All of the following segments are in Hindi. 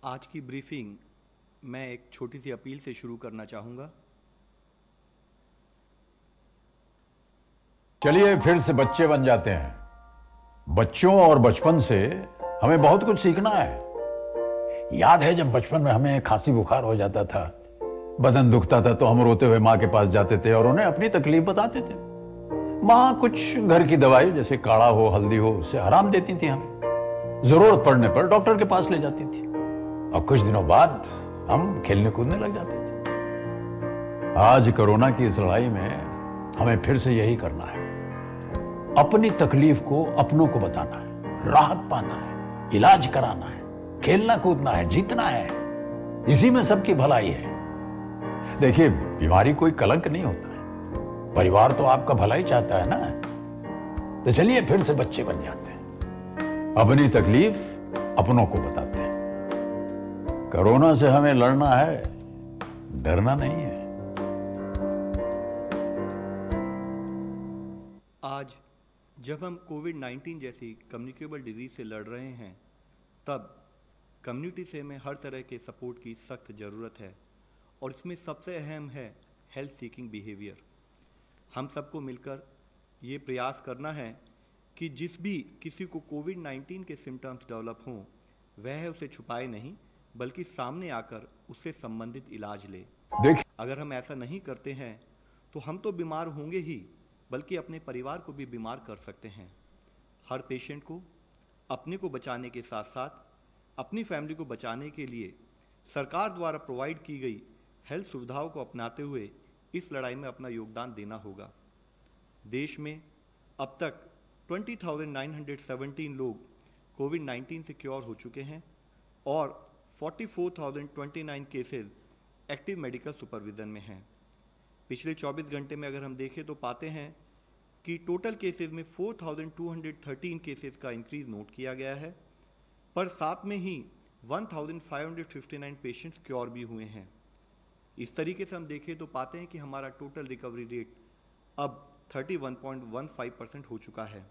आज की ब्रीफिंग मैं एक छोटी सी अपील से शुरू करना चाहूँगा। चलिए फिर से बच्चे बन जाते हैं। बच्चों और बचपन से हमें बहुत कुछ सीखना है। याद है जब बचपन में हमें खांसी बुखार हो जाता था, बदन दुखता था तो हम रोते हुए माँ के पास जाते थे और उन्हें अपनी तकलीफ बताते थे। माँ कुछ घर की दवाई जैसे काढ़ा हो, हल्दी हो, उससे आराम देती थी हमें। जरूरत पड़ने पर डॉक्टर के पास ले जाती थी और कुछ दिनों बाद हम खेलने कूदने लग जाते थे। आज कोरोना की इस लड़ाई में हमें फिर से यही करना है। अपनी तकलीफ को अपनों को बताना है, राहत पाना है, इलाज कराना है, खेलना कूदना है, जीतना है। इसी में सबकी भलाई है। देखिए, बीमारी कोई कलंक नहीं होता है। परिवार तो आपका भला ही चाहता है ना। तो चलिए फिर से बच्चे बन जाते हैं, अपनी तकलीफ अपनों को बताते हैं। कोरोना से हमें लड़ना है, डरना नहीं है। आज जब हम कोविड-19 जैसी कम्युनिकेबल डिजीज से लड़ रहे हैं, तब कम्युनिटी से हमें हर तरह के सपोर्ट की सख्त ज़रूरत है और इसमें सबसे अहम है हेल्थ सीकिंग बिहेवियर। हम सबको मिलकर ये प्रयास करना है कि जिस भी किसी को कोविड-19 के सिम्टम्स डेवलप हों, वह उसे छुपाए नहीं बल्कि सामने आकर उससे संबंधित इलाज ले। अगर हम ऐसा नहीं करते हैं तो हम तो बीमार होंगे ही, बल्कि अपने परिवार को भी बीमार कर सकते हैं। हर पेशेंट को अपने को बचाने के साथ साथ अपनी फैमिली को बचाने के लिए सरकार द्वारा प्रोवाइड की गई हेल्थ सुविधाओं को अपनाते हुए इस लड़ाई में अपना योगदान देना होगा। देश में अब तक 20,917 लोग कोविड-19 से क्योर हो चुके हैं और 44,029 केसेस एक्टिव मेडिकल सुपरविजन में हैं। पिछले 24 घंटे में अगर हम देखें तो पाते हैं कि टोटल केसेस में 4,213 केसेस का इंक्रीज नोट किया गया है, पर साथ में ही 1,559 पेशेंट्स क्योर भी हुए हैं। इस तरीके से हम देखें तो पाते हैं कि हमारा टोटल रिकवरी रेट अब 31.15% हो चुका है।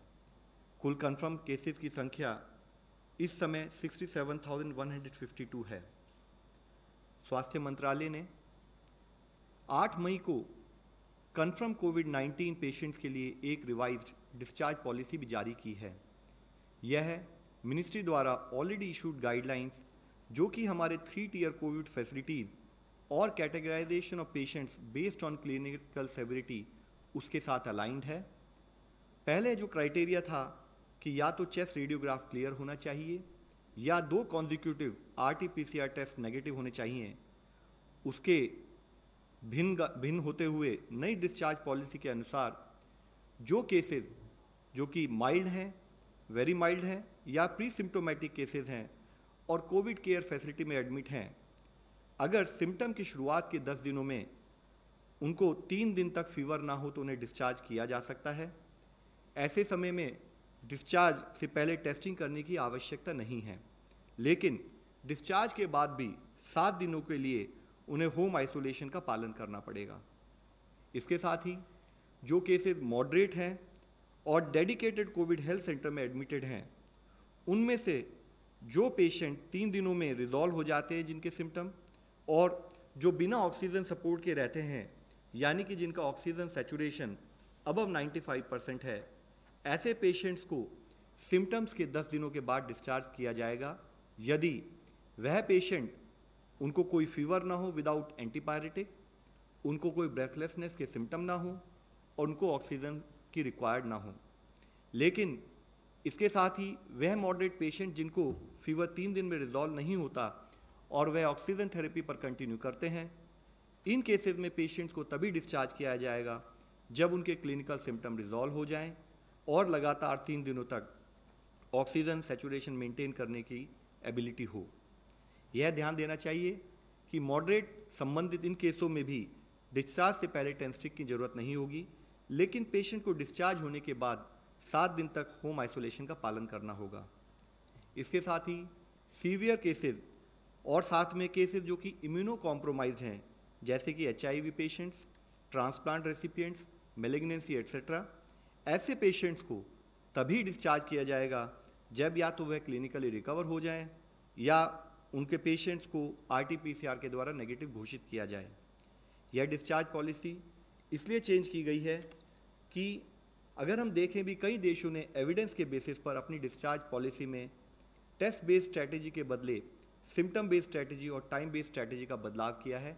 कुल कंफर्म केसेस की संख्या इस समय 67,152 है। स्वास्थ्य मंत्रालय ने 8 मई को कंफर्म कोविड-19 पेशेंट्स के लिए एक रिवाइज्ड डिस्चार्ज पॉलिसी भी जारी की है। यह मिनिस्ट्री द्वारा ऑलरेडी इशूड गाइडलाइंस, जो कि हमारे 3 टियर कोविड फैसिलिटीज़ और categorization of patients based on clinical severity, उसके साथ अलाइंड है। पहले जो क्राइटेरिया था कि या तो चेस्ट रेडियोग्राफ क्लियर होना चाहिए या 2 कॉन्जिक्यूटिव RT-PCR टेस्ट नेगेटिव होने चाहिए, उसके भिन्न होते हुए नई डिस्चार्ज पॉलिसी के अनुसार जो केसेस जो कि माइल्ड हैं, वेरी माइल्ड हैं या प्री सिम्टोमेटिक केसेस हैं और कोविड केयर फैसिलिटी में एडमिट हैं, अगर सिम्टम की शुरुआत के 10 दिनों में उनको 3 दिन तक फीवर ना हो तो उन्हें डिस्चार्ज किया जा सकता है। ऐसे समय में डिस्चार्ज से पहले टेस्टिंग करने की आवश्यकता नहीं है, लेकिन डिस्चार्ज के बाद भी 7 दिनों के लिए उन्हें होम आइसोलेशन का पालन करना पड़ेगा। इसके साथ ही जो केसेस मॉडरेट हैं और डेडिकेटेड कोविड हेल्थ सेंटर में एडमिटेड हैं, उनमें से जो पेशेंट 3 दिनों में रिजॉल्व हो जाते हैं जिनके सिम्टम, और जो बिना ऑक्सीजन सपोर्ट के रहते हैं, यानी कि जिनका ऑक्सीजन सैचुरेशन अबव 95% है, ऐसे पेशेंट्स को सिम्टम्स के 10 दिनों के बाद डिस्चार्ज किया जाएगा यदि वह पेशेंट उनको कोई फीवर ना हो विदाउट एंटीपायरेटिक, उनको कोई ब्रेथलेसनेस के सिम्टम ना हो और उनको ऑक्सीजन की रिक्वायर्ड ना हो। लेकिन इसके साथ ही वह मॉडरेट पेशेंट जिनको फीवर 3 दिन में रिजॉल्व नहीं होता और वह ऑक्सीजन थेरेपी पर कंटिन्यू करते हैं, इन केसेस में पेशेंट्स को तभी डिस्चार्ज किया जाएगा जब उनके क्लिनिकल सिम्टम रिजॉल्व हो जाएं और लगातार 3 दिनों तक ऑक्सीजन सैचुरेशन मेंटेन करने की एबिलिटी हो। यह ध्यान देना चाहिए कि मॉडरेट संबंधित इन केसों में भी डिस्चार्ज से पहले टेस्टिंग की जरूरत नहीं होगी, लेकिन पेशेंट को डिस्चार्ज होने के बाद 7 दिन तक होम आइसोलेशन का पालन करना होगा। इसके साथ ही सीवियर केसेस और साथ में केसेस जो कि इम्यूनो कॉम्प्रोमाइज्ड हैं, जैसे कि HIV patients, transplant recipients, malignancy etcetera, ऐसे पेशेंट्स को तभी डिस्चार्ज किया जाएगा जब या तो वह क्लिनिकली रिकवर हो जाएं या उनके पेशेंट्स को RT-PCR के द्वारा नेगेटिव घोषित किया जाए। यह डिस्चार्ज पॉलिसी इसलिए चेंज की गई है कि अगर हम देखें भी कई देशों ने एविडेंस के बेसिस पर अपनी डिस्चार्ज पॉलिसी में टेस्ट बेस्ड स्ट्रैटेजी के बदले सिम्टम बेस्ड स्ट्रैटेजी और टाइम बेस्ड स्ट्रैटेजी का बदलाव किया है,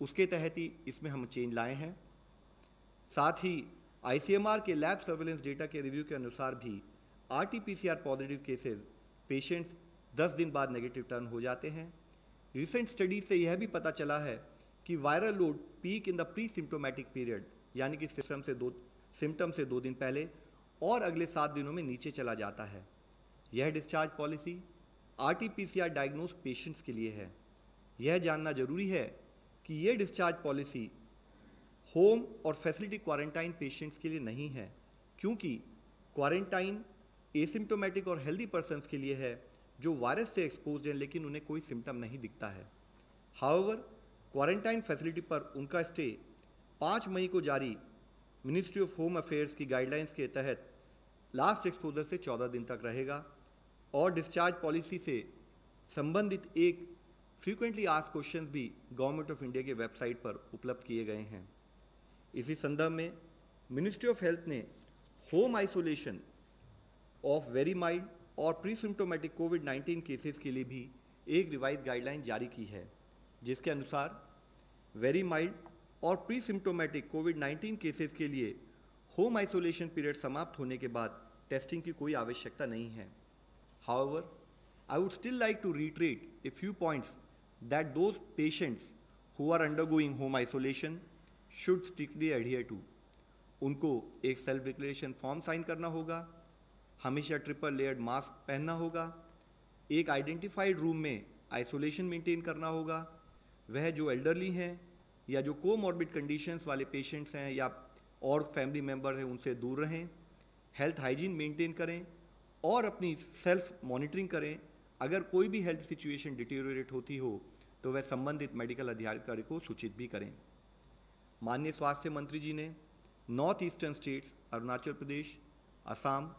उसके तहत ही इसमें हम चेंज लाए हैं। साथ ही ICMR के लैब सर्वेलेंस डेटा के रिव्यू के अनुसार भी RT-PCR पॉजिटिव केसेस पेशेंट्स 10 दिन बाद नेगेटिव टर्न हो जाते हैं। रिसेंट स्टडी से यह भी पता चला है कि viral load peak in the pre symptomatic period, यानी कि सिम्टम से 2 दिन पहले और अगले 7 दिनों में नीचे चला जाता है। यह discharge policy RT-PCR diagnose patients के लिए है। यह जानना जरूरी है कि यह डिस्चार्ज पॉलिसी होम और फैसिलिटी क्वारंटाइन पेशेंट्स के लिए नहीं है, क्योंकि क्वारंटाइन एसिम्टोमेटिक और हेल्दी पर्सन्स के लिए है जो वायरस से एक्सपोज हैं लेकिन उन्हें कोई सिम्टम नहीं दिखता है। हाउएवर, क्वारंटाइन फैसिलिटी पर उनका स्टे 5 मई को जारी मिनिस्ट्री ऑफ होम अफेयर्स की गाइडलाइंस के तहत लास्ट एक्सपोजर से 14 दिन तक रहेगा और डिस्चार्ज पॉलिसी से संबंधित एक फ्रीक्वेंटली आस्क्ड क्वेश्चंस भी गवर्नमेंट ऑफ इंडिया के वेबसाइट पर उपलब्ध किए गए हैं। इसी संदर्भ में मिनिस्ट्री ऑफ हेल्थ ने home isolation of very mild और प्री सिम्टोमेटिक कोविड-19 केसेस के लिए भी एक रिवाइज गाइडलाइन जारी की है, जिसके अनुसार वेरी माइल्ड और प्री सिम्टोमेटिक कोविड-19 केसेस के लिए होम आइसोलेशन पीरियड समाप्त होने के बाद टेस्टिंग की कोई आवश्यकता नहीं है। However, I would still like to reiterate a few points that those patients who are undergoing home isolation should strictly adhere to. उनको एक सेल्फ डिक्लेरेशन फॉर्म साइन करना होगा, हमेशा ट्रिपल लेयर्ड मास्क पहनना होगा, एक आइडेंटिफाइड रूम में आइसोलेशन मेंटेन करना होगा, वह जो एल्डरली हैं या जो कोमॉर्बिड कंडीशंस वाले पेशेंट्स हैं या और फैमिली मेम्बर हैं उनसे दूर रहें, हेल्थ हाइजीन मेंटेन करें और अपनी सेल्फ मॉनिटरिंग करें। अगर कोई भी हेल्थ सिचुएशन डिटेरियोरेट होती हो तो वह संबंधित मेडिकल अधिकारी को सूचित भी करें। माननीय स्वास्थ्य मंत्री जी ने north eastern states Arunachal Pradesh, Assam,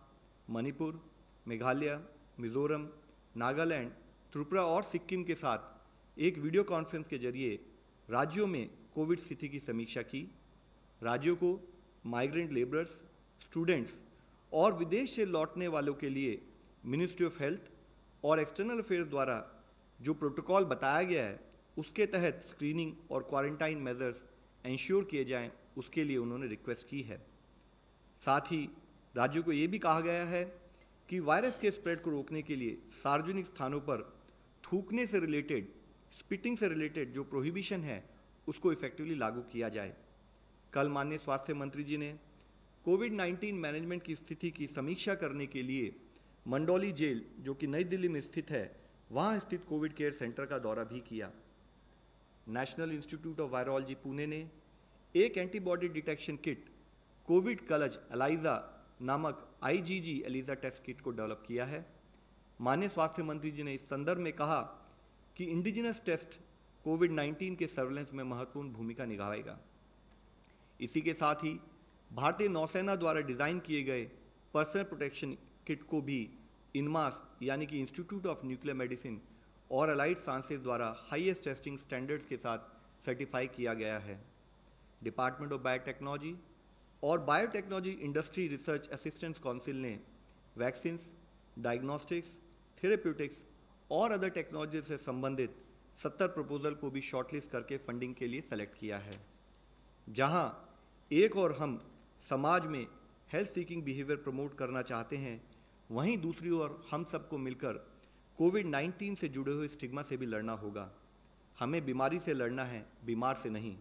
Manipur, Meghalaya, Mizoram, Nagaland, Tripura और सिक्किम के साथ एक वीडियो कॉन्फ्रेंस के जरिए राज्यों में कोविड स्थिति की समीक्षा की। राज्यों को माइग्रेंट लेबरर्स, स्टूडेंट्स और विदेश से लौटने वालों के लिए मिनिस्ट्री ऑफ हेल्थ और एक्सटर्नल अफेयर्स द्वारा जो प्रोटोकॉल बताया गया है उसके तहत स्क्रीनिंग और क्वारंटाइन मेजर्स इंश्योर किए जाएं, उसके लिए उन्होंने रिक्वेस्ट की है। साथ ही राज्यों को ये भी कहा गया है कि वायरस के स्प्रेड को रोकने के लिए सार्वजनिक स्थानों पर थूकने से रिलेटेड, स्पिटिंग से रिलेटेड जो प्रोहिबिशन है उसको इफेक्टिवली लागू किया जाए। कल माननीय स्वास्थ्य मंत्री जी ने कोविड-19 मैनेजमेंट की स्थिति की समीक्षा करने के लिए मंडौली जेल, जो कि नई दिल्ली में स्थित है, वहां स्थित कोविड केयर सेंटर का दौरा भी किया। National Institute of Virology Pune ने एक antibody detection kit Covid Kavach ELISA नामक IgG एलिजा टेस्ट किट को डेवलप किया है। माननीय स्वास्थ्य मंत्री जी ने इस संदर्भ में कहा कि इंडिजिनस टेस्ट कोविड-19 के सर्वेलेंस में महत्वपूर्ण भूमिका निभाएगा। इसी के साथ ही भारतीय नौसेना द्वारा डिजाइन किए गए पर्सनल प्रोटेक्शन किट को भी इनमास यानी कि इंस्टीट्यूट ऑफ न्यूक्लियर मेडिसिन और अलाइड साइंसेज द्वारा हाईएस्ट टेस्टिंग स्टैंडर्ड्स के साथ सर्टिफाई किया गया है। डिपार्टमेंट ऑफ बायोटेक्नोलॉजी और biotechnology industry research assistance council ने वैक्सीन्स, डायग्नोस्टिक्स, थेरेप्यूटिक्स और अदर टेक्नोलॉजी से संबंधित 70 प्रपोजल को भी शॉर्टलिस्ट करके फंडिंग के लिए सेलेक्ट किया है। जहां एक और हम समाज में हेल्थ सीकिंग बिहेवियर प्रमोट करना चाहते हैं, वहीं दूसरी ओर हम सबको मिलकर कोविड-19 से जुड़े हुए स्टिग्मा से भी लड़ना होगा। हमें बीमारी से लड़ना है, बीमार से नहीं।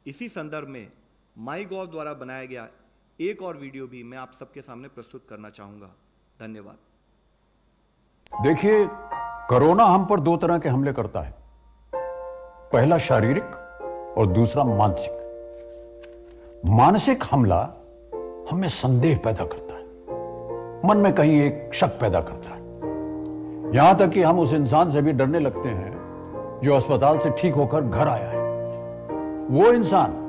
इसी संदर्भ में माईगॉव द्वारा बनाया गया एक और वीडियो भी मैं आप सबके सामने प्रस्तुत करना चाहूंगा। धन्यवाद। देखिए, कोरोना हम पर 2 तरह के हमले करता है, पहला शारीरिक और दूसरा मानसिक। मानसिक हमला हमें संदेह पैदा करता है, मन में कहीं एक शक पैदा करता है, यहां तक कि हम उस इंसान से भी डरने लगते हैं जो अस्पताल से ठीक होकर घर आया है। वो इंसान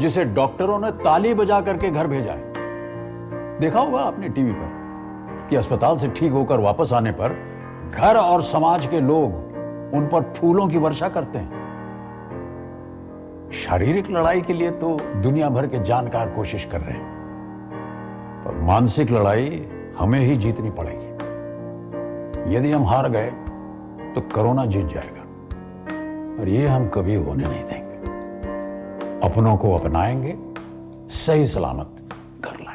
जिसे डॉक्टरों ने ताली बजा करके घर भेजा है। देखा होगा आपने टीवी पर कि अस्पताल से ठीक होकर वापस आने पर घर और समाज के लोग उन पर फूलों की वर्षा करते हैं। शारीरिक लड़ाई के लिए तो दुनिया भर के जानकार कोशिश कर रहे हैं, पर मानसिक लड़ाई हमें ही जीतनी पड़ेगी। यदि हम हार गए तो कोरोना जीत जाएगा, और ये हम कभी होने नहीं देंगे। अपनों को अपनाएंगे, सही सलामत घर लाएंगे।